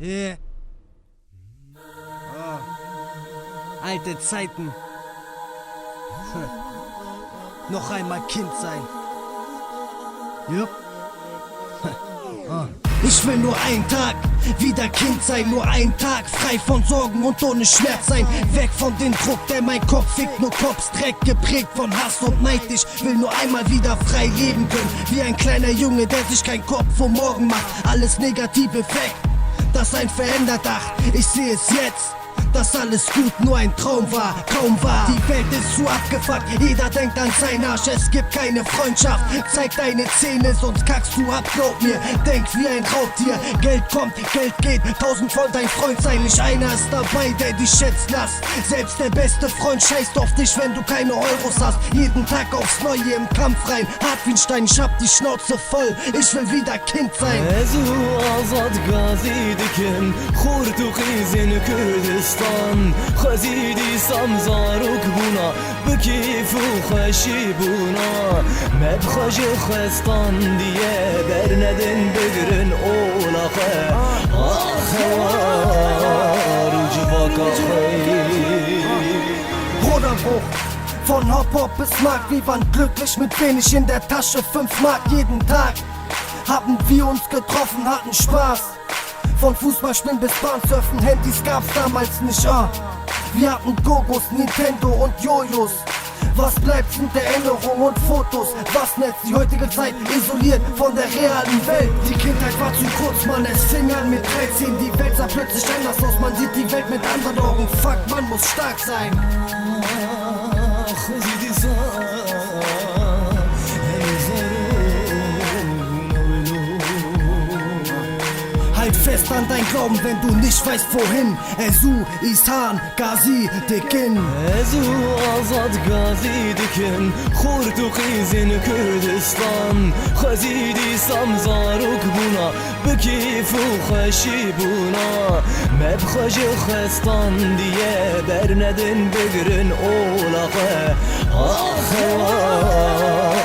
Yeah. Oh. Alte Zeiten. Noch einmal Kind sein. Jupp. Ich will nur einen Tag wieder Kind sein, nur einen Tag frei von Sorgen und ohne Schmerz sein. Weg von dem Druck, der mein Kopf fickt, nur Kopfdreck, geprägt von Hass und Neid. Ich will nur einmal wieder frei leben können, wie ein kleiner Junge, der sich keinen Kopf vor morgen macht. Alles Negative weg, das ein verändert Dach. Ich sehe es jetzt, dass alles gut nur ein Traum war, kaum wahr. Die Welt ist zu abgefuckt, jeder denkt an seinen Arsch. Es gibt keine Freundschaft, zeig deine Zähne, sonst kackst du ab, glaub mir. Denk wie ein Raubtier, Geld kommt, Geld geht. 1000 wollen dein Freund sein, nicht einer ist dabei, der dich schätzt. Lass selbst der beste Freund scheißt auf dich, wenn du keine Euros hast. Jeden Tag aufs Neue im Kampf rein, hart wie ein Stein, ich hab die Schnauze voll. Ich will wieder Kind sein. خزیدی سمزارو کبونا بکیف و خوشی بونا مبخش خستان دیه برندن بگرن اولاخه آخوار جواکا Bruderbruch, von Hop-Hop bis Mark, wir waren glücklich mit wenig in der Tasche, 5 Mark jeden Tag. Haben wir uns getroffen, hatten Spaß. Von Fußballspielen bis Bahnsurfen, Handys gab's damals nicht, Wir hatten Gogos, Nintendo und Jojos. Was bleibt sind Erinnerungen und Fotos? Was netzt die heutige Zeit isoliert von der realen Welt? Die Kindheit war zu kurz, man, es fing an mit 13. Die Welt sah plötzlich anders aus, man sieht die Welt mit anderen Augen. Fuck, man muss stark sein. Halt fest an dein Glauben, wenn du nicht weißt wohin. Ezu, İshan, Gazi, Dikin. Ezu, Azad, Gazi, Dikin. Khurt u khizin Kürdistan. Khazidi samzaruk buna. Bekif u khashi buna. Mebkhaj khastan diye bernedin bigrin olaqa. Akhwar